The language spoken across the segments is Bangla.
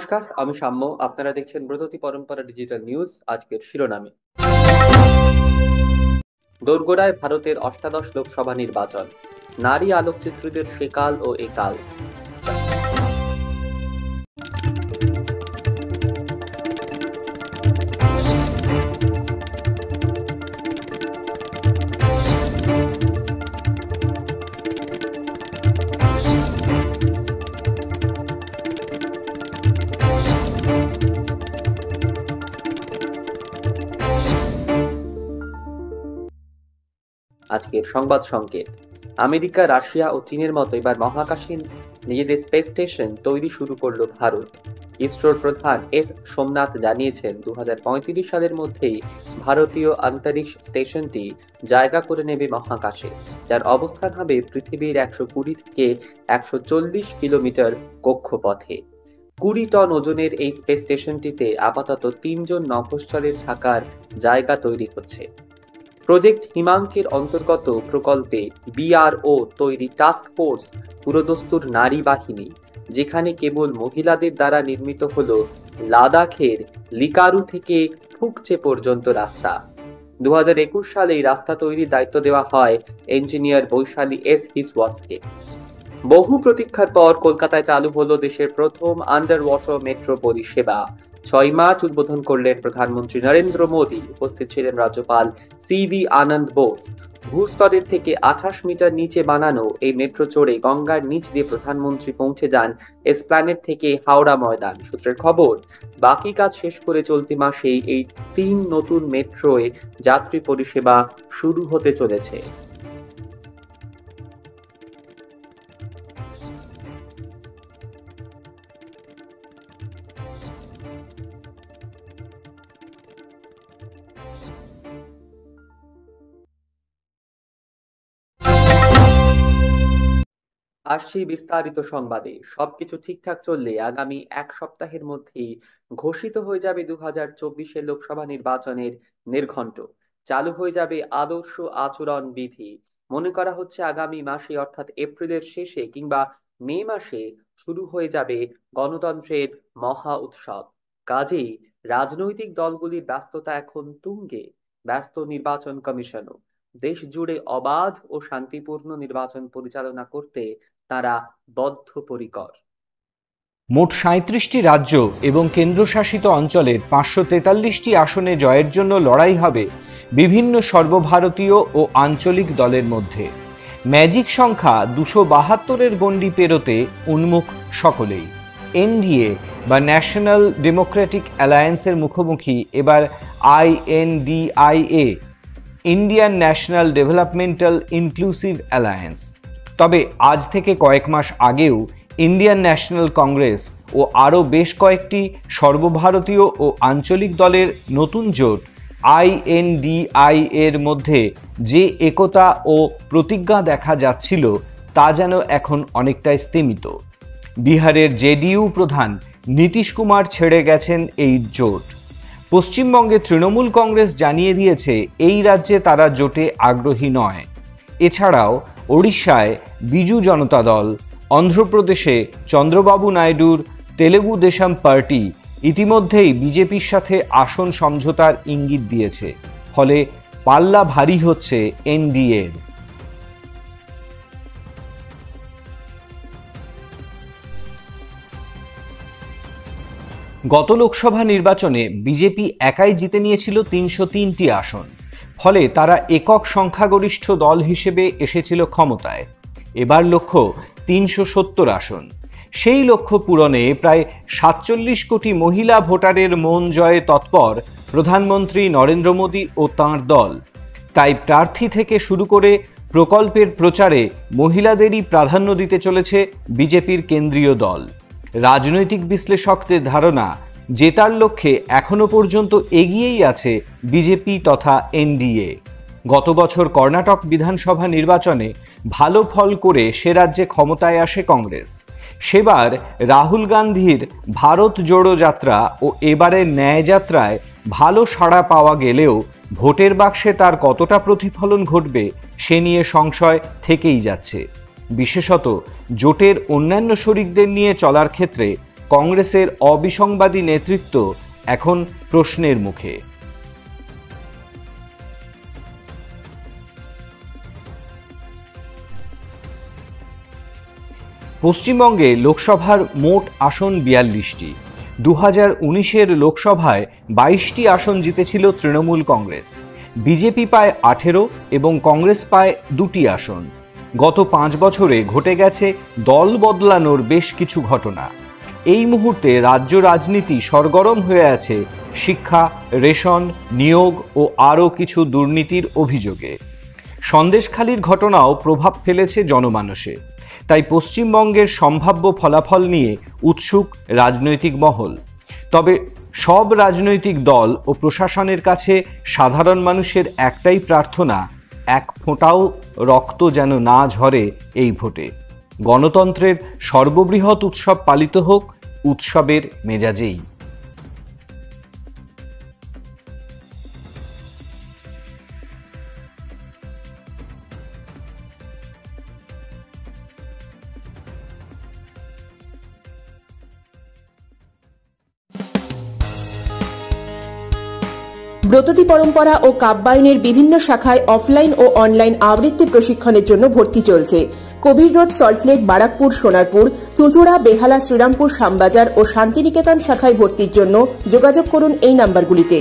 নমস্কার, আমি সাম্য। আপনারা দেখছেন ব্রততী পরম্পরা ডিজিটাল নিউজ। আজকের শিরোনামে দোরগোড়ায় ভারতের অষ্টাদশ লোকসভা নির্বাচন, নারী আলোকচিত্রীদের সেকাল ও একাল। আজকের সংবাদ সংকেত। আমেরিকা, রাশিয়া ও চীনের মতো এবার মহাকাশে নিজেদের স্পেস স্টেশন তৈরি শুরু করল ভারত। ইসরোর প্রধান এস সোমনাথ জানিয়েছেন 2035 সালের মধ্যেই ভারতীয় অন্তরিক্ষ স্টেশনটি জায়গা করে নেবে মহাকাশে, যার অবস্থান হবে পৃথিবীর 120 থেকে 140 কিলোমিটার কক্ষপথে। 20 টন ওজনের এই স্পেস স্টেশনটিতে আপাতত 3 জন নভোশ্চরের থাকার জায়গা তৈরি হচ্ছে। প্রজেক্ট হিমাঙ্কের অন্তর্গত প্রকল্পে বিআরও তৈরি টাস্ক ফোর্স পুরোদস্তুর নারী বাহিনী, যেখানে কেবল মহিলাদের দ্বারা নির্মিত হলো লাদাখের লিকারু থেকে ফুকচে পর্যন্ত রাস্তা। 2021 সালে এই রাস্তা তৈরির দায়িত্ব দেওয়া হয় ইঞ্জিনিয়ার বৈশালী এস হিসওয়াসকে। বহু প্রতীক্ষার পর কলকাতায় চালু হলো দেশের প্রথম আন্ডার ওয়াটার মেট্রো পরিষেবা। 6 মার্চ উদ্বোধন করলেন প্রধানমন্ত্রী নরেন্দ্র মোদী। উপস্থিত ছিলেন রাজ্যপাল সিভি আনন্দ বোস। ভূস্তরের থেকে 28 মিটার নিচে বানানো এই মেট্রো চড়ে গঙ্গার নিচ দিয়ে প্রধানমন্ত্রী পৌঁছে যান এসপ্ল্যানেড থেকে হাওড়া ময়দান। সূত্রের খবর, বাকি কাজ শেষ করে চলতি মাসেই এই 3 নতুন মেট্রোয় যাত্রী পরিষেবা শুরু হতে চলেছে। আসছি বিস্তারিত সংবাদে। সবকিছু ঠিকঠাক চললে আগামী 1 সপ্তাহের মধ্যেই ঘোষিত হয়ে যাবে 2024 লোকসভা নির্বাচনের নির্ঘণ্ট। চালু হয়ে যাবে আদর্শ আচরণ বিধি। মনে করা হচ্ছে আগামী মাসে অর্থাৎ এপ্রিলের শেষে কিংবা মে মাসে শুরু হয়ে যাবে গণতন্ত্রের মহা উৎসব। কাজেই রাজনৈতিক দলগুলির ব্যস্ততা এখন তুঙ্গে। ব্যস্ত নির্বাচন কমিশনও। দেশ জুড়ে অবাধ ও শান্তিপূর্ণ নির্বাচন পরিচালনা করতে তারা বদ্ধপরিকর। মোট 37টি রাজ্য এবং কেন্দ্রশাসিত অঞ্চলের 543টি আসনে জয়ের জন্য লড়াই হবে বিভিন্ন সর্বভারতীয় ও আঞ্চলিক দলের মধ্যে। ম্যাজিক সংখ্যা 272-এর গণ্ডি পেরোতে উন্মুখ সকলেই। এনডিএ বা ন্যাশনাল ডেমোক্রেটিক অ্যালায়েন্সের মুখোমুখি এবার INDIA, Indian national developmental inclusive alliance. তবে আজ থেকে কয়েক মাস আগেও ইন্ডিয়ান ন্যাশনাল কংগ্রেস ও আরও বেশ কয়েকটি সর্বভারতীয় ও আঞ্চলিক দলের নতুন জোট আইএনডিআই এর মধ্যে যে একতা ও প্রতিজ্ঞা দেখা যাচ্ছিল তা যেন এখন অনেকটাই স্তিমিত। বিহারের জেডিইউ প্রধান নীতিশ কুমার ছেড়ে গেছেন এই জোট। পশ্চিমবঙ্গে তৃণমূল কংগ্রেস জানিয়ে দিয়েছে এই রাজ্যে তারা জোটে আগ্রহী নয়। এছাড়াও ওড়িশায় বিজু জনতা দল, অন্ধ্রপ্রদেশে চন্দ্রবাবু নাইডুর তেলেগু দেশম পার্টি ইতিমধ্যেই বিজেপির সাথে আসন সমঝোতার ইঙ্গিত দিয়েছে। ফলে পাল্লা ভারী হচ্ছে এনডিএর। গত লোকসভা নির্বাচনে বিজেপি একাই জিতে নিয়েছিল 303টি আসন। ফলে তারা একক সংখ্যাগরিষ্ঠ দল হিসেবে এসেছিল ক্ষমতায়। এবার লক্ষ্য 370 আসন। সেই লক্ষ্য পূরণে প্রায় 47 কোটি মহিলা ভোটারের মন জয়ে তৎপর প্রধানমন্ত্রী নরেন্দ্র মোদী ও তাঁর দল। তাই প্রার্থী থেকে শুরু করে প্রকল্পের প্রচারে মহিলাদেরই প্রাধান্য দিতে চলেছে বিজেপির কেন্দ্রীয় দল। রাজনৈতিক বিশ্লেষকদের ধারণা, জেতার লক্ষ্যে এখনো পর্যন্ত এগিয়েই আছে বিজেপি তথা এনডিএ। গত বছর কর্ণাটক বিধানসভা নির্বাচনে ভালো ফল করে সে রাজ্যে ক্ষমতায় আসে কংগ্রেস। সেবার রাহুল গান্ধীর ভারত জোড়ো যাত্রা ও এবারের ন্যায় যাত্রায় ভালো সাড়া পাওয়া গেলেও ভোটের বাক্সে তার কতটা প্রতিফলন ঘটবে সে নিয়ে সংশয় থেকেই যাচ্ছে। বিশেষত জোটের অন্যান্য শরিকদের নিয়ে চলার ক্ষেত্রে কংগ্রেসের অবিসংবাদী নেতৃত্ব এখন প্রশ্নের মুখে। পশ্চিমবঙ্গে লোকসভার মোট আসন 42টি। 2019-এর লোকসভায় 22টি আসন জিতেছিল তৃণমূল কংগ্রেস। বিজেপি পায় 18 এবং কংগ্রেস পায় 2টি আসন। গত 5 বছরে ঘটে গেছে দল বদলানোর বেশ কিছু ঘটনা। এই মুহূর্তে রাজ্য রাজনীতি সরগরম হয়ে আছে শিক্ষা, রেশন, নিয়োগ ও আরও কিছু দুর্নীতির অভিযোগে। সন্দেশখালির ঘটনাও প্রভাব ফেলেছে জনমানসে। তাই পশ্চিমবঙ্গের সম্ভাব্য ফলাফল নিয়ে উৎসুক রাজনৈতিক মহল। তবে সব রাজনৈতিক দল ও প্রশাসনের কাছে সাধারণ মানুষের একটাই প্রার্থনা, এক ফোঁটাও রক্ত যেন না ঝরে এই ভোটে। গণতন্ত্রের সর্ববৃহৎ উৎসব পালিত হোক উৎসবের মেজাজেই। ব্রততী পরম্পরা ও কাব্যায়নের বিভিন্ন শাখায় অফলাইন ও অনলাইন আবৃত্তি প্রশিক্ষণের জন্য ভর্তি চলছে। কবির রোড, সল্টলেক, বারাকপুর, সোনারপুর, চুঁচুড়া, বেহালা, শ্রীরামপুর, শ্যামবাজার ও শান্তিনিকেতন শাখায় ভর্তির জন্য যোগাযোগ করুন এই নাম্বারগুলিতে।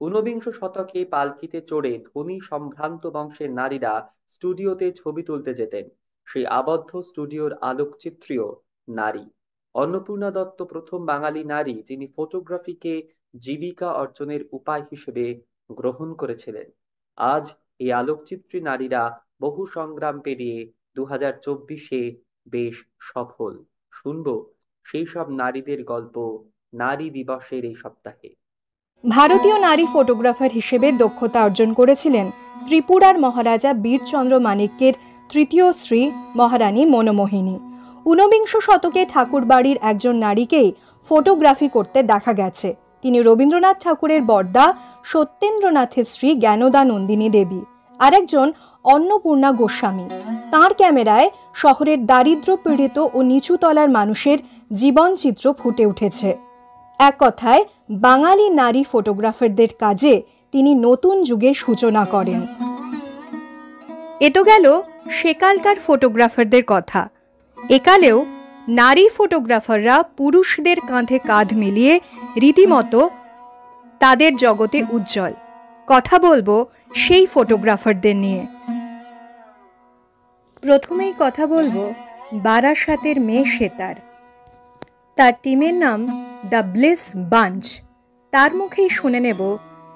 ঊনবিংশ শতকে পালকিতে চড়ে ধনী সম্ভ্রান্ত বংশের নারীরা স্টুডিওতে ছবি তুলতে যেতেন। সেই আবদ্ধ স্টুডিওর আলোকচিত্রীও নারী। অন্নপূর্ণা দত্ত প্রথম বাঙালি নারী যিনি ফটোগ্রাফিকে জীবিকা অর্জনের উপায় হিসেবে গ্রহণ করেছিলেন। আজ এই আলোকচিত্রী নারীরা বহু সংগ্রাম পেরিয়ে 2024-এ বেশ সফল। শুনব সেই সব নারীদের গল্প নারী দিবসের এই সপ্তাহে। ভারতীয় নারী ফটোগ্রাফার হিসেবে দক্ষতা অর্জন করেছিলেন ত্রিপুরার মহারাজা বীরচন্দ্র মানিক্যের তৃতীয় স্ত্রী মহারানী মনমোহিনী। ঊনবিংশ শতকে ঠাকুরবাড়ির একজন নারীকেই ফটোগ্রাফি করতে দেখা গেছে। তিনি রবীন্দ্রনাথ ঠাকুরের বড়দা সত্যেন্দ্রনাথের স্ত্রী জ্ঞানদা নন্দিনী দেবী, আরেকজন অন্নপূর্ণা গোস্বামী। তাঁর ক্যামেরায় শহরের দারিদ্র পীড়িত ও নিচু তলার মানুষের জীবনচিত্র ফুটে উঠেছে। এক কথায় বাঙালি নারী ফটোগ্রাফারদের কাজে তিনি নতুন যুগের সূচনা করেন। এ তো গেল সেকালকার ফটোগ্রাফারদের কথা। একালেও নারী ফটোগ্রাফাররা পুরুষদের কাঁধে কাঁধ মিলিয়ে রীতিমতো তাদের জগতে উজ্জ্বল। কথা বলবো সেই ফটোগ্রাফারদের নিয়ে। প্রথমেই কথা বলবো বারাসাতের মেয়ে সেতার। তার টিমের নাম দ্য ব্লিস বাঞ্চ। তার মুখেই শুনে নেব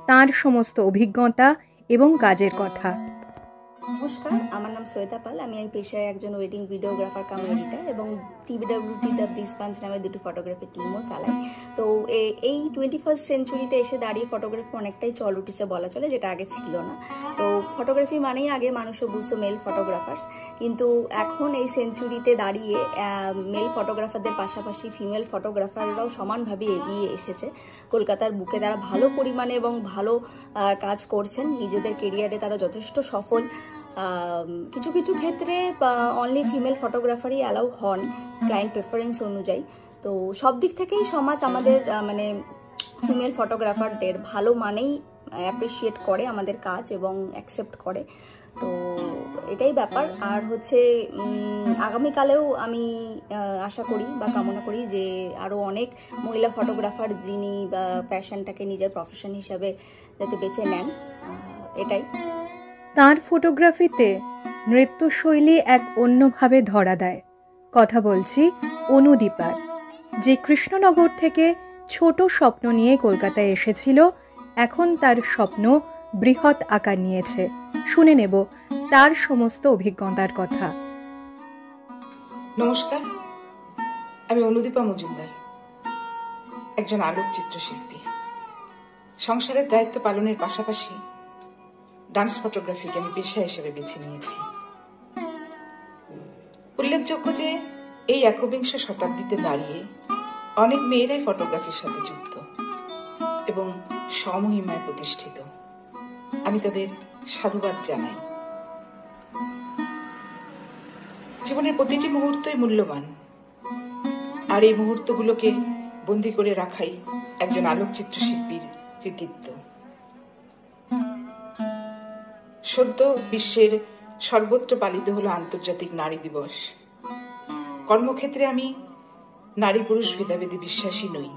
তার সমস্ত অভিজ্ঞতা এবং কাজের কথা। নমস্কার, আমার নাম শ্বেতা পাল। আমি পেশায় একজন ওয়েডিং ভিডিওগ্রাফার কাম এডিটার এবং TBWT দ্য ব্লিস বাঞ্চ নামে দুটি ফটোগ্রাফি টিমও চালাই। তো এই 21st সেঞ্চুরিতে এসে দাঁড়িয়ে ফটোগ্রাফি অনেকটাই চল উঠেছে বলা চলে, যেটা আগে ছিল না। তো ফটোগ্রাফি মানেই আগে মানুষও বুঝতো মেল ফটোগ্রাফার্স, কিন্তু এখন এই সেঞ্চুরিতে দাঁড়িয়ে মেল ফটোগ্রাফারদের পাশাপাশি ফিমেল ফটোগ্রাফাররাও সমানভাবে এগিয়ে এসেছে। কলকাতার বুকে তারা ভালো পরিমাণে এবং ভালো কাজ করছেন। নিজেদের কেরিয়ারে তারা যথেষ্ট সফল। কিছু কিছু ক্ষেত্রে অনলি ফিমেল ফটোগ্রাফারই অ্যালাউ হন ক্লায়েন্ট প্রেফারেন্স অনুযায়ী। তো সব দিক থেকেই সমাজ আমাদের মানে ফিমেল ফটোগ্রাফারদের ভালো মানেই অ্যাপ্রিসিয়েট করে আমাদের কাজ এবং অ্যাকসেপ্ট করে। তো এটাই ব্যাপার। আর হচ্ছে আগামীকালেও আমি আশা করি বা কামনা করি যে আরও অনেক মহিলা ফটোগ্রাফার যিনি প্যাশনটাকে নিজের প্রফেশন হিসাবে যাতে বেছে নেন, এটাই। তাঁর ফটোগ্রাফিতে নৃত্যশৈলী এক অন্যভাবে ধরা দেয়। কথা বলছি অনুদীপার, যে কৃষ্ণনগর থেকে ছোট স্বপ্ন নিয়ে কলকাতায় এসেছিল। এখন তার স্বপ্ন বৃহৎ আকার নিয়েছে। শুনে নেব তার সমস্ত অভিজ্ঞতার কথা। নমস্কার, আমি অনুদীপা মজুমদার, একজন আলোকচিত্র শিল্পী। সংসারের দায়িত্ব পালনের পাশাপাশি ডান্স ফটোগ্রাফিকে আমি পেশা হিসেবে বেছে নিয়েছি। উল্লেখযোগ্য যে এই একবিংশ শতাব্দীতে দাঁড়িয়ে অনেক মেয়েরাই ফটোগ্রাফির সাথে যুক্ত এবং স্বমহিমায় প্রতিষ্ঠিত। আমি তাদের সাধুবাদ জানাই। জীবনের প্রতিটি মুহূর্তই মূল্যবান, আর এই মুহূর্তগুলোকে বন্দী করে রাখাই একজন আলোকচিত্র শিল্পীর কৃতিত্ব। সদ্য বিশ্বের সর্বত্র পালিত হলো আন্তর্জাতিক নারী দিবস। কর্মক্ষেত্রে আমি নারী পুরুষ ভেদাভেদে বিশ্বাসী নই।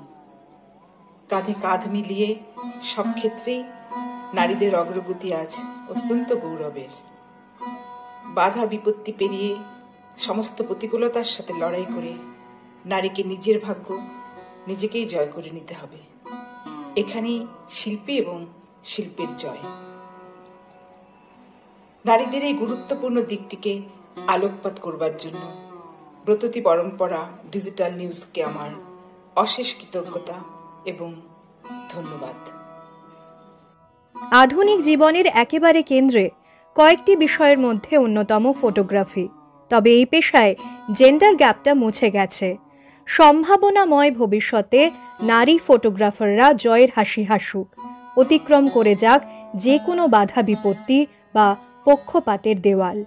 কাঁধে কাঁধ মিলিয়ে সব ক্ষেত্রেই নারীদের অগ্রগতি আজ অত্যন্ত গৌরবের। বাধা বিপত্তি পেরিয়ে সমস্ত প্রতিকূলতার সাথে লড়াই করে নারীকে নিজের ভাগ্য নিজেকেই জয় করে নিতে হবে। এখানেই শিল্পী এবং শিল্পের জয়। নারীদের এই গুরুত্বপূর্ণ দিকটিকে আলোকপাত করবার জন্য ব্রততী পরম্পরা ডিজিটাল নিউজকে আমার অশেষ কৃতজ্ঞতা এবং ধন্যবাদ। আধুনিক জীবনের একেবারে কেন্দ্রে কয়েকটি বিষয়ের মধ্যে অন্যতম ফটোগ্রাফি। তবে এই পেশায় জেন্ডার গ্যাপটা মুছে গেছে। সম্ভাবনাময় ভবিষ্যতে নারী ফটোগ্রাফাররা জয়ের হাসি হাসুক, অতিক্রম করে যাক যে কোনো বাধা বিপত্তি বা পক্ষপাতের দেওয়াল।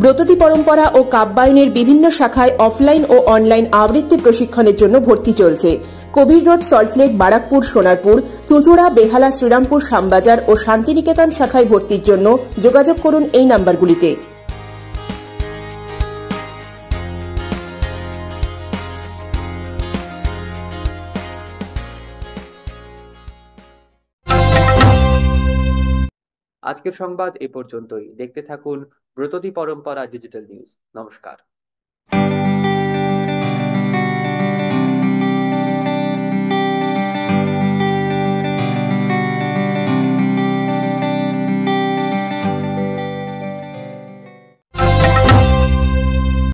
ব্রততী পরম্পরা ও কাব্যায়নের বিভিন্ন শাখায় অফলাইন ও অনলাইন আবৃত্তি প্রশিক্ষণের জন্য ভর্তি চলছে। কবির রোড, সল্টলেক, বারাকপুর, সোনারপুর, চুঁচুড়া, বেহালা, শ্রীরামপুর, শ্যামবাজার ও শান্তিনিকেতন শাখায় ভর্তির জন্য যোগাযোগ করুন এই নাম্বারগুলিতে। আজকের সংবাদ এ পর্যন্তই। দেখতে থাকুন ব্রততী পরম্পরা ডিজিটাল নিউজ। নমস্কার।